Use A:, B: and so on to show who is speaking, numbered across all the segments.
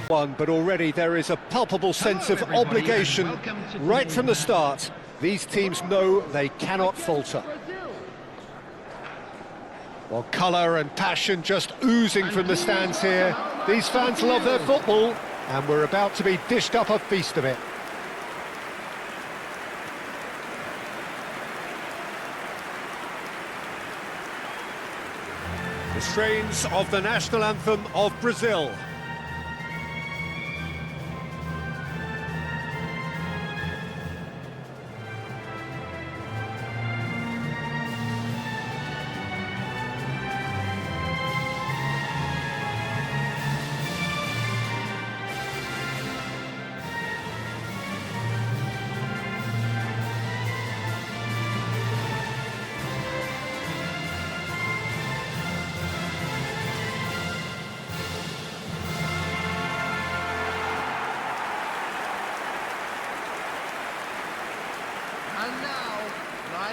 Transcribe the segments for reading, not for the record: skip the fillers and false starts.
A: One, but already there is a palpable sense of obligation right from the start. These teams know they cannot falter. Well, colour and passion just oozing from the stands here. These fans love their football, and we're about to be dished up a feast of it. The strains of the national anthem of Brazil.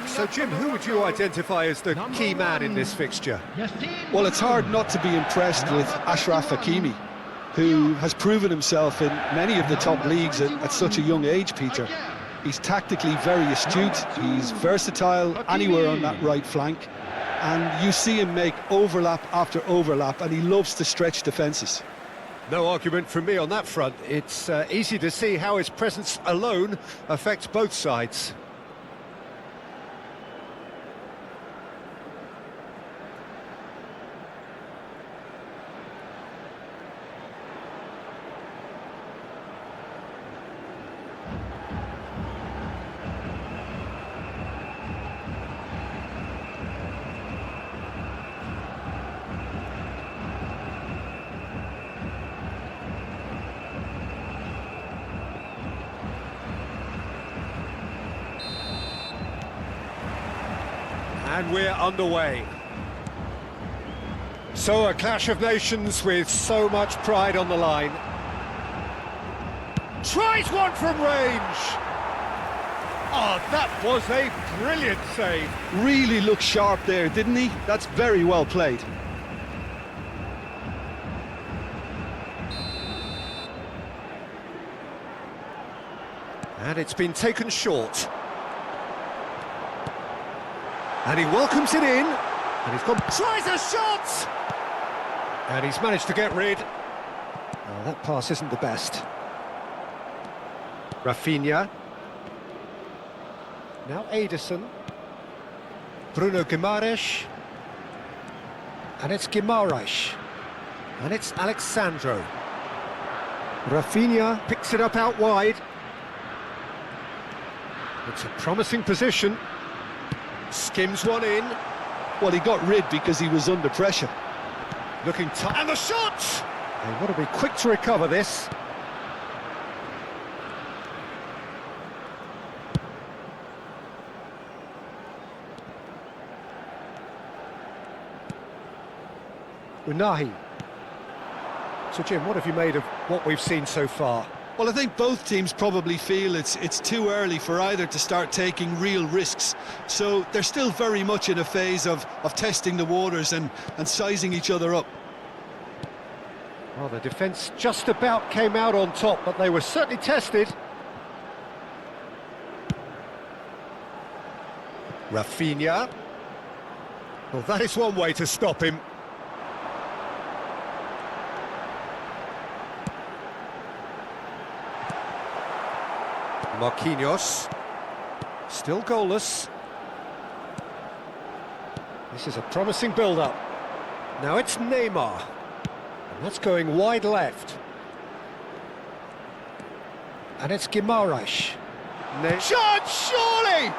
A: So, Jim, who would you identify as the key man in this fixture?
B: Well, it's hard not to be impressed with Achraf Hakimi, who has proven himself in many of the top leagues at such a young age, Peter. He's tactically very astute, he's versatile anywhere on that right flank, and you see him make overlap after overlap, and he loves to stretch defences.
A: No argument from me on that front. It's easy to see how his presence alone affects both sides. And we're underway. So a clash of nations with so much pride on the line. Tries one from range. Oh, that was a brilliant save.
B: Really looked sharp there, didn't he? That's very well played.
A: And it's been taken short. And he welcomes it in, and he's gone, tries a shot! And he's managed to get rid. Oh, that pass isn't the best. Rafinha. Now Ederson. Bruno Guimaraes. And it's Guimaraes. And it's Alexandro. Rafinha picks it up out wide. It's a promising position. Skims one in.
B: Well, he got rid because he was under pressure.
A: Looking tight. And the shot! They want to be quick to recover this. Unahi. So, Jim, what have you made of what we've seen so far?
B: Well, I think both teams probably feel it's too early for either to start taking real risks. So they're still very much in a phase of testing the waters and sizing each other up.
A: Well, the defence just about came out on top, but they were certainly tested. Rafinha. Well, that is one way to stop him. Marquinhos, still goalless. This is a promising build-up. Now it's Neymar, and that's going wide left. And it's Guimaraes. Shot, surely!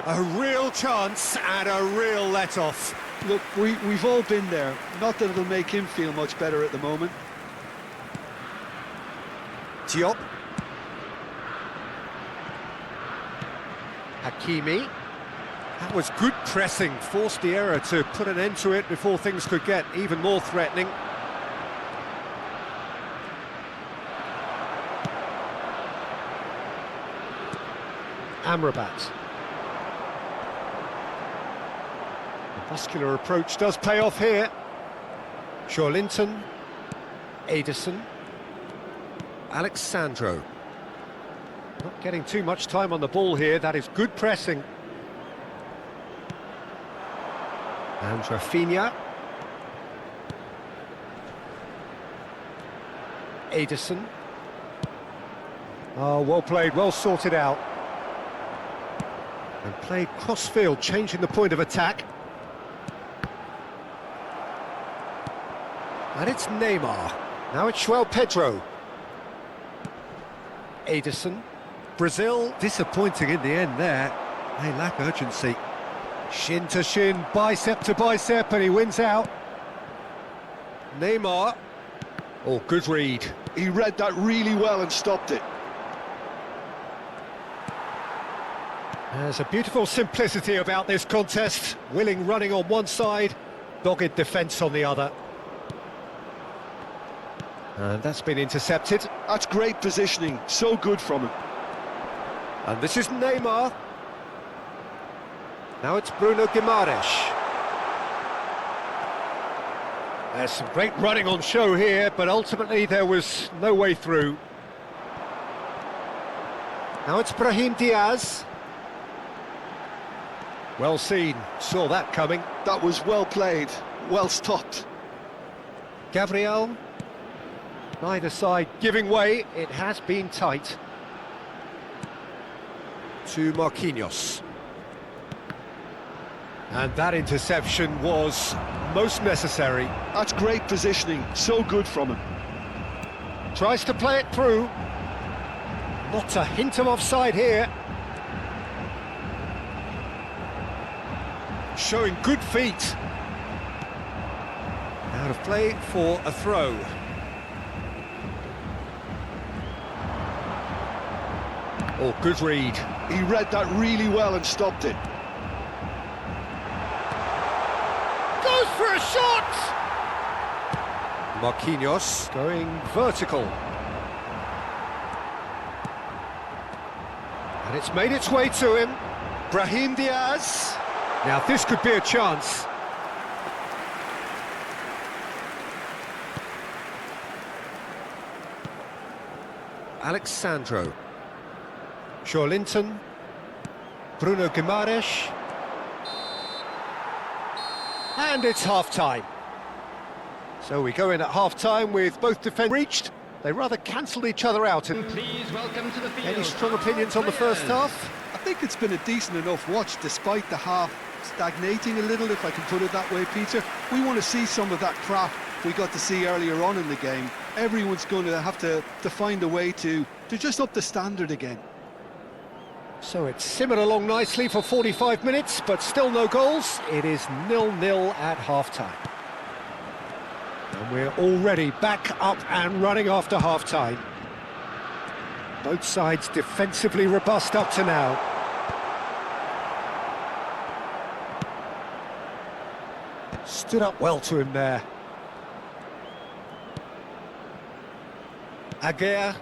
A: A real chance and a real let-off.
B: Look, we've all been there. Not that it'll make him feel much better at the moment.
A: Diop. Hakimi. That was good pressing, forced the error to put an end to it before things could get even more threatening. Amrabat. The muscular approach does pay off here. Linton. Ederson. Alexandro. Not getting too much time on the ball here. That is good pressing. And Rafinha. Ederson. Oh, well played, well sorted out. And played cross-field, changing the point of attack. And it's Neymar. Now it's João Pedro. Ederson. Brazil, disappointing in the end there. They lack urgency. Shin to shin, bicep to bicep, and he wins out. Neymar. Oh, good read.
B: He read that really well and stopped it.
A: There's a beautiful simplicity about this contest. Willing running on one side, dogged defence on the other. And that's been intercepted.
B: That's great positioning, so good from him.
A: And this is Neymar. Now it's Bruno Guimaraes. There's some great running on show here, but ultimately there was no way through. Now it's Brahim Diaz. Well seen, saw that coming.
B: That was well played, well stopped.
A: Gabriel. Neither side giving way, it has been tight. To Marquinhos. And that interception was most necessary.
B: That's great positioning, so good from him.
A: Tries to play it through. Not a hint of offside here. Showing good feet. Out of play for a throw. Oh, good read.
B: He read that really well and stopped it.
A: Goes for a shot! Marquinhos going vertical. And it's made its way to him. Brahim Diaz. Now this could be a chance. Alexandro. Linton. Bruno Guimaraes. And it's half-time. So we go in at half-time with both defenders reached. They rather cancelled each other out.
C: Please welcome to the field.
A: Any strong opinions on the first half?
B: I think it's been a decent enough watch, despite the half stagnating a little, if I can put it that way, Peter. We want to see some of that crap we got to see earlier on in the game. Everyone's going to have to find a way to just up the standard again.
A: So it's simmered along nicely for 45 minutes, but still no goals. It is 0-0 at half-time. And we're already back up and running after half-time. Both sides defensively robust up to now. Stood up well to him there. Aguirre.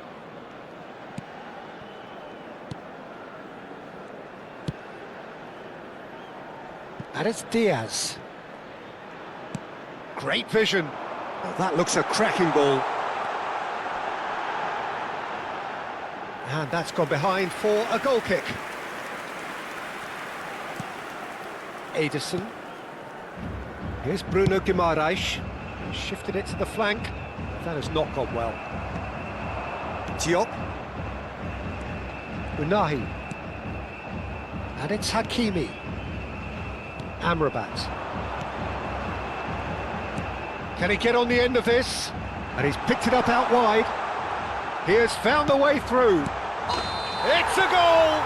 A: And it's Diaz. Great vision. Oh, that looks a cracking ball. And that's gone behind for a goal kick. Ederson. Here's Bruno Guimaraes. Shifted it to the flank. That has not gone well. Diop. Unahi. And it's Hakimi. Amrabat. Can he get on the end of this? And he's picked it up out wide. He has found the way through. It's a goal!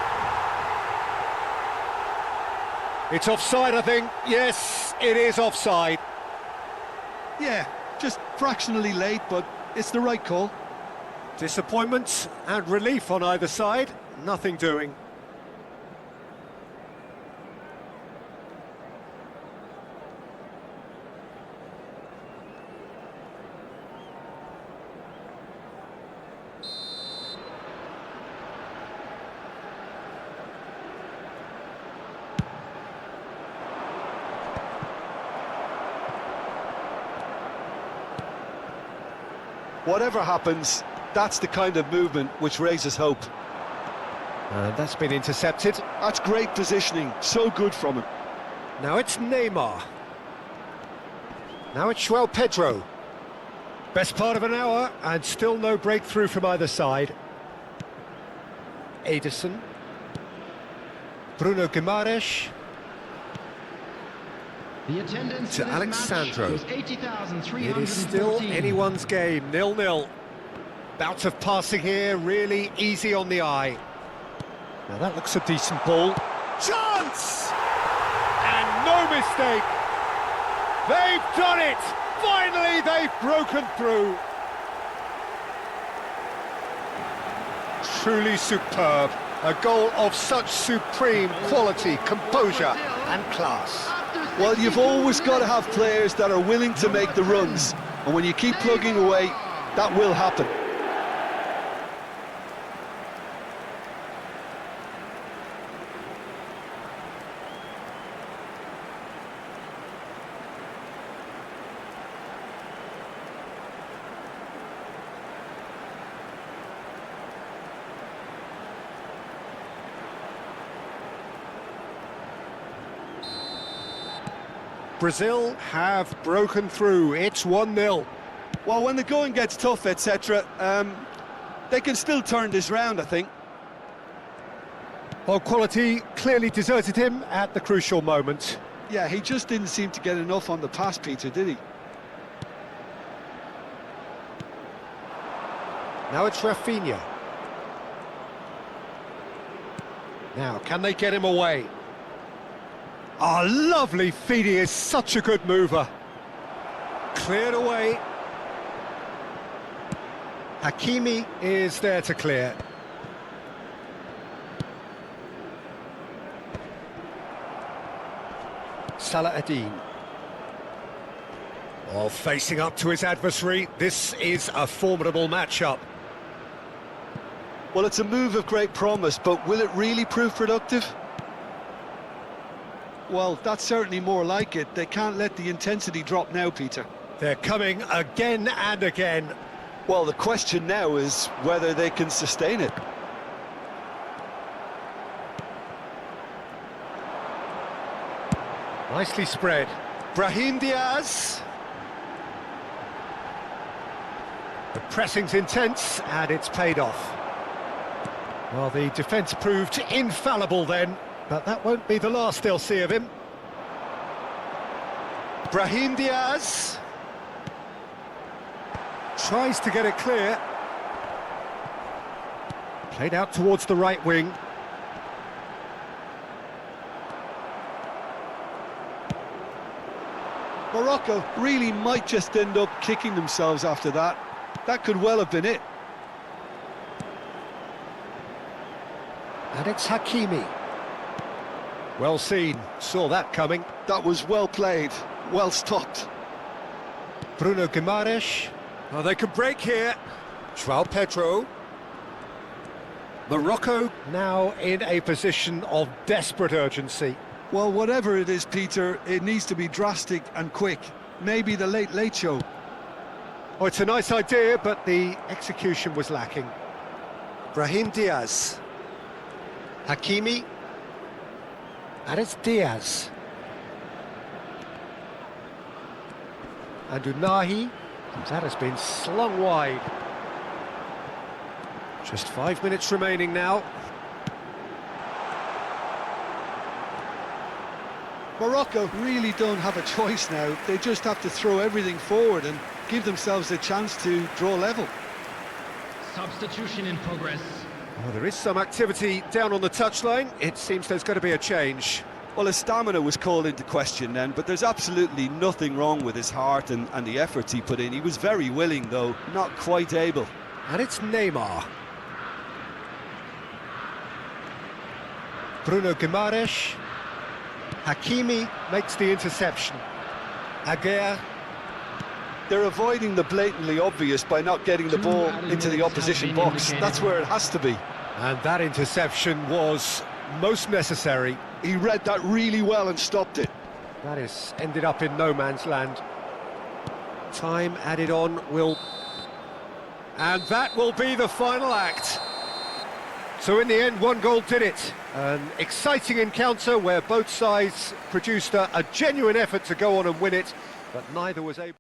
A: It's offside, I think. Yes, it is offside.
B: Yeah, just fractionally late, but it's the right call.
A: Disappointment and relief on either side. Nothing doing.
B: Whatever happens, that's the kind of movement which raises hope.
A: That's been intercepted.
B: That's great positioning, so good from him.
A: Now it's Neymar. Now it's João Pedro. Best part of an hour, and still no breakthrough from either side. Ederson. Bruno Guimaraes. To Alexandro. It is still anyone's game, 0-0. Bout of passing here, really easy on the eye. Now that looks a decent ball. Chance! And no mistake! They've done it! Finally, they've broken through. Truly superb. A goal of such supreme quality, composure and class.
B: Well, you've always got to have players that are willing to make the runs. And when you keep plugging away, that will happen.
A: Brazil have broken through. It's 1-0.
B: Well, when the going gets tough, etc., they can still turn this round, I think.
A: Well, quality clearly deserted him at the crucial moment.
B: Yeah, he just didn't seem to get enough on the pass, Peter, did he?
A: Now it's Rafinha. Now, can they get him away? Oh, lovely feed, he is such a good mover. Cleared away. Hakimi is there to clear. Salah Ad-Din. Oh, facing up to his adversary, this is a formidable matchup.
B: Well, it's a move of great promise, but will it really prove productive? Well, that's certainly more like it. They can't let the intensity drop now, Peter.
A: They're coming again and again.
B: Well, the question now is whether they can sustain it.
A: Nicely spread. Brahim Diaz. The pressing's intense, and it's paid off. Well, the defence proved infallible then, but that won't be the last they'll see of him. Brahim Diaz. Tries to get it clear. Played out towards the right wing.
B: Morocco really might just end up kicking themselves after that. That could well have been it.
A: And it's Hakimi. Well seen, saw that coming.
B: That was well played, well stopped.
A: Bruno Guimaraes. Oh, they can break here. João Pedro. Morocco now in a position of desperate urgency.
B: Well, whatever it is, Peter, it needs to be drastic and quick. Maybe the late show.
A: Oh, it's a nice idea, but the execution was lacking. Brahim Diaz. Hakimi. And it's Diaz. And Unahi. That has been slung wide. Just 5 minutes remaining now.
B: Morocco really don't have a choice now. They just have to throw everything forward and give themselves a chance to draw level.
C: Substitution in progress.
A: Well, there is some activity down on the touchline. It seems there's going to be a change.
B: Well, his stamina was called into question then, but there's absolutely nothing wrong with his heart and the efforts he put in. He was very willing, though, not quite able.
A: And it's Neymar. Bruno Guimaraes. Hakimi makes the interception. Aguirre.
B: They're avoiding the blatantly obvious by not getting the ball into the opposition box. That's where it has to be.
A: And that interception was most necessary.
B: He read that really well and stopped it.
A: That is ended up in no man's land. Time added on will And that will be the final act. So in the end, one goal did it. An exciting encounter where both sides produced a genuine effort to go on and win it, but neither was able...